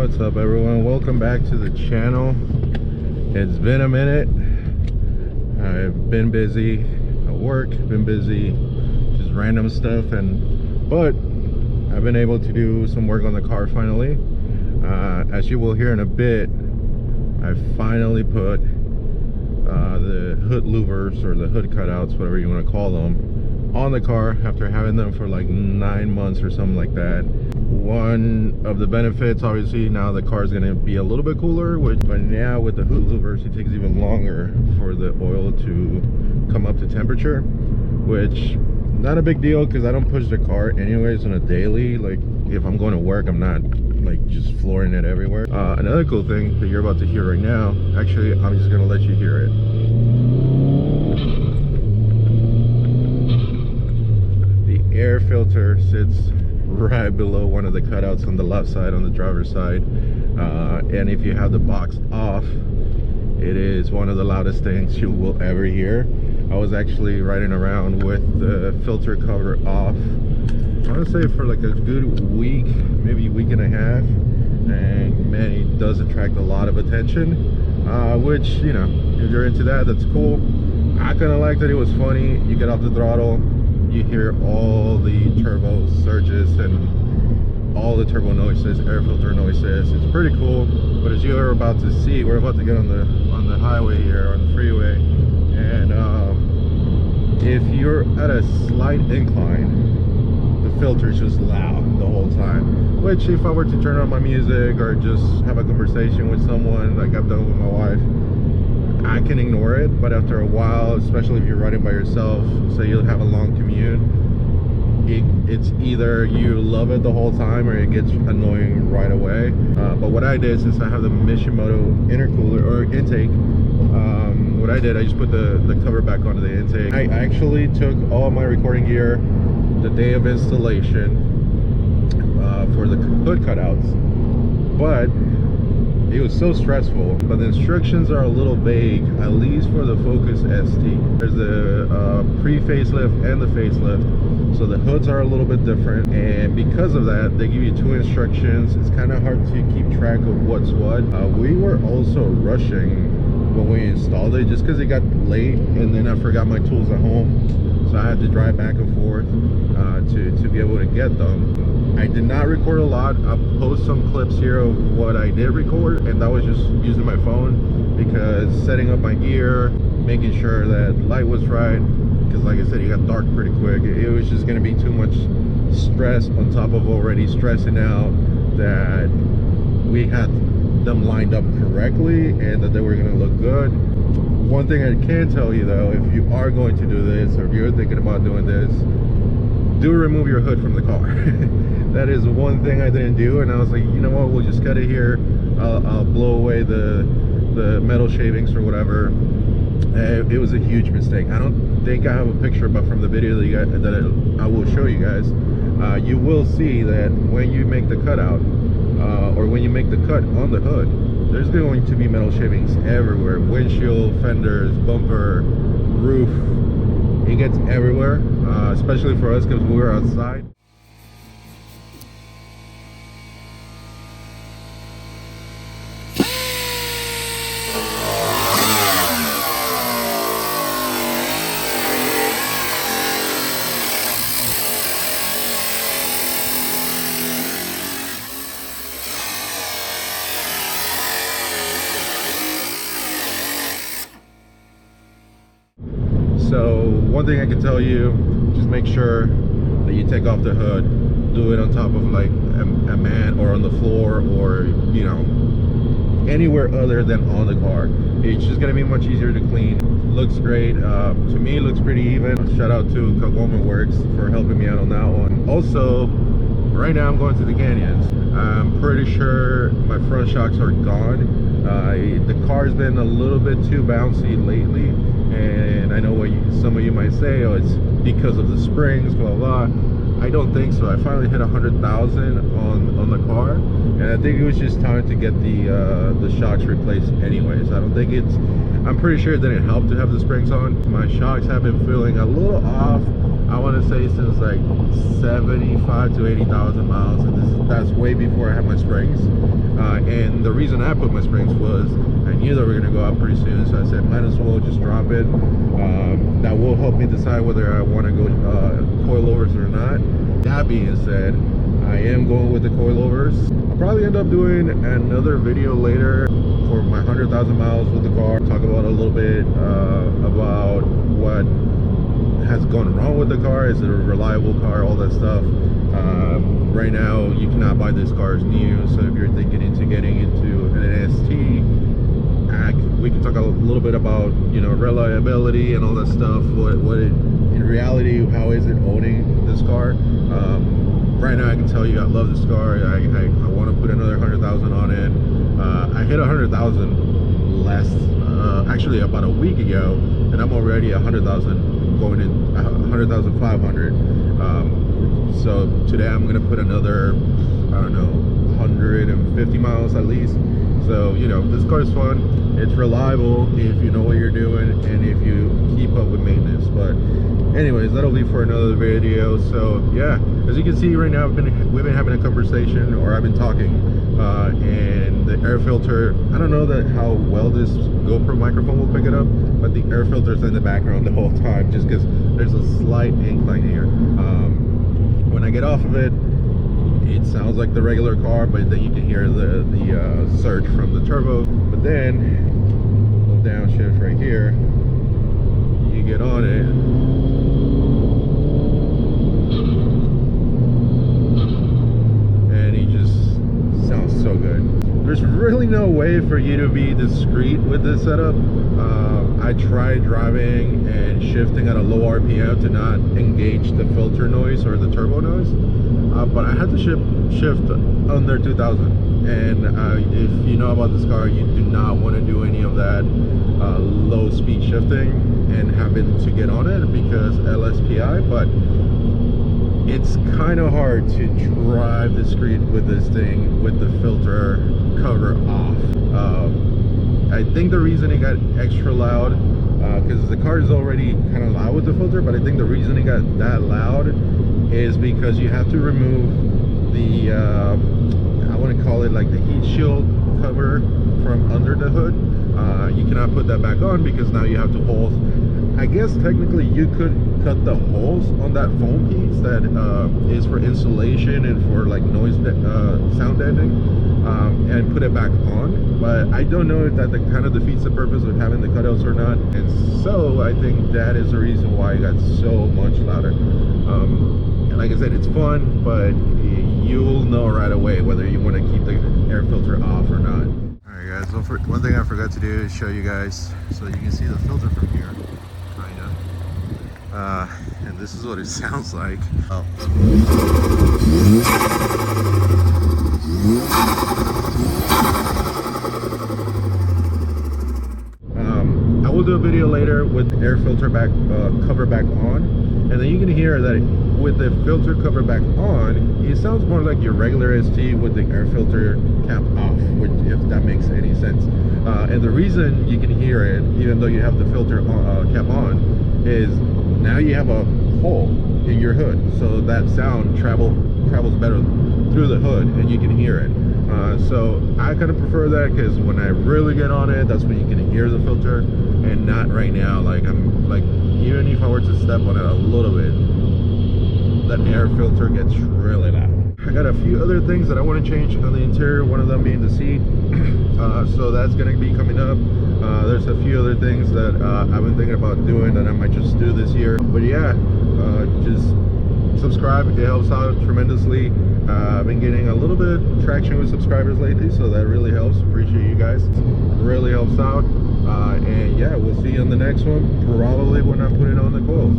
What's up everyone, welcome back to the channel. It's been a minute. I've been busy at work, been busy just random stuff, but I've been able to do some work on the car finally. As you will hear in a bit, I finally put the hood louvers, or the hood cutouts, whatever you want to call them, on the car after having them for like 9 months or something like that. One of the benefits, obviously, now the car is going to be a little bit cooler, but now with the hood louvers it takes even longer for the oil to come up to temperature, which not a big deal because I don't push the car anyways on a daily. Like if I'm going to work, I'm not like just flooring it everywhere. Another cool thing that you're about to hear right now, actually I'm just going to let you hear it. The air filter sits right below one of the cutouts on the left side, on the driver's side, and if you have the box off, it is one of the loudest things you will ever hear. I was actually riding around with the filter cover off, I want to say for like a good week, maybe a week and a half, and man, it does attract a lot of attention, which, you know, if you're into that, that's cool. I kind of liked that. It was funny. You get off the throttle, you hear all the turbo surges and all the turbo noises, air filter noises. It's pretty cool. But as you're about to see, we're about to get on the highway here, on the freeway, and if you're at a slight incline, the filter is just loud the whole time, which if I were to turn on my music or just have a conversation with someone like I've done with my wife, I can ignore it. But after a while, especially if you're riding by yourself, say you'll have a long commute, it's either you love it the whole time or it gets annoying right away. But what I did, since I have the Mishimoto Intercooler or Intake, what I did, I just put the cover back onto the intake. I actually took all my recording gear the day of installation for the hood cutouts, but it was so stressful. But the instructions are a little vague, at least for the Focus ST. There's the pre-facelift and the facelift, so the hoods are a little bit different, and because of that they give you 2 instructions. It's kind of hard to keep track of what's what. We were also rushing when we installed it, just because it got late and then I forgot my tools at home, so I had to drive back and forth to be able to get them. I did not record a lot. I'll post some clips here of what I did record, and that was just using my phone, because setting up my gear, making sure that light was right, because like I said, it got dark pretty quick. It was just going to be too much stress on top of already stressing out that we had them lined up correctly and that they were going to look good. One thing I can tell you though, if you are going to do this, or if you're thinking about doing this, do remove your hood from the car. That is one thing I didn't do, and I was like, you know what, we'll just cut it here. I'll blow away the metal shavings or whatever. It was a huge mistake. I don't think I have a picture, but from the video that I will show you guys, you will see that when you make the cutout, or when you make the cut on the hood, there's going to be metal shavings everywhere. Windshield, fenders, bumper, roof. It gets everywhere, especially for us because we were outside. So one thing I can tell you, just make sure that you take off the hood. Do it on top of like a mat or on the floor, or you know, anywhere other than on the car. It's just gonna be much easier to clean. Looks great. To me, it looks pretty even. Shout out to COBB Accessport for helping me out on that one. Also, right now I'm going to the canyons. I'm pretty sure my front shocks are gone. The car's been a little bit too bouncy lately, and I know what some of you might say, oh, it's because of the springs, blah blah. I don't think so. I finally hit 100,000 on the car, and I think it was just time to get the shocks replaced anyways. I don't think I'm pretty sure it didn't help to have the springs on. My shocks have been feeling a little off. I want to say since like 75 to 80,000 miles, and that's way before I had my springs. And the reason I put my springs was I knew they were going to go out pretty soon, so I said might as well just drop it. That will help me decide whether I want to go coilovers or not. That being said, I am going with the coilovers. I'll probably end up doing another video later for my 100,000 miles with the car. Talk about a little bit about what has gone wrong with the car. Is it a reliable car? All that stuff. Right now, you cannot buy this car as new. So if you're thinking into getting into an ST, we can talk a little bit about, you know, reliability and all that stuff. What it, in reality, how is it owning this car? Right now, I can tell you I love this car. I want to put another 100,000 on it. I hit 100,000 actually about a week ago, and I'm already 100,000 going in 100,500. So today I'm gonna put another, I don't know, 150 miles at least. So, you know, this car is fun. It's reliable if you know what you're doing and if you keep up with maintenance. But anyways, that'll be for another video. So yeah, as you can see right now, we've been having a conversation, or I've been talking, and the air filter, I don't know how well this GoPro microphone will pick it up, but the air filter's in the background the whole time, just because there's a slight incline here. When I get off of it, it sounds like the regular car, but then you can hear the surge from the turbo. But then, little downshift right here, you get on it, and it just sounds so good. There's really no way for you to be discreet with this setup. I tried driving and shifting at a low RPM to not engage the filter noise or the turbo noise, but I had to shift under 2,000. And if you know about this car, you do not want to do any of that low speed shifting and having to get on it because LSPI. But it's kind of hard to drive discreet with this thing with the filter cover off. I think the reason it got extra loud, because the car is already kind of loud with the filter, but I think the reason it got that loud is because you have to remove the, I want to call it like the heat shield cover from under the hood. You cannot put that back on because now you have to hold. I guess technically you could cut the holes on that foam piece that is for insulation and for like noise sound deadening, and put it back on. But I don't know if that kind of defeats the purpose of having the cutouts or not. And so I think that is the reason why it got so much louder. And like I said, it's fun, but you'll know right away whether you want to keep the air filter off or not. Alright guys, one thing I forgot to do is show you guys so you can see the filter from here. And this is what it sounds like. Oh. I will do a video later with the air filter cover back on, and then you can hear that with the filter cover back on, it sounds more like your regular ST with the air filter cap off, which, if that makes any sense. And the reason you can hear it, even though you have the filter cap on, is now you have a hole in your hood, so that sound travels better through the hood and you can hear it. So I kind of prefer that, because when I really get on it, that's when you can hear the filter, and not right now. Like I'm like, even if I were to step on it a little bit, that air filter gets really loud. I got a few other things that I want to change on the interior, one of them being the seat. So that's going to be coming up. There's a few other things that I've been thinking about doing that I might just do this year. But yeah, just subscribe, it helps out tremendously. I've been getting a little bit of traction with subscribers lately, so that really helps. Appreciate you guys, really helps out. And yeah, we'll see you on the next one, probably when I put it on the coil.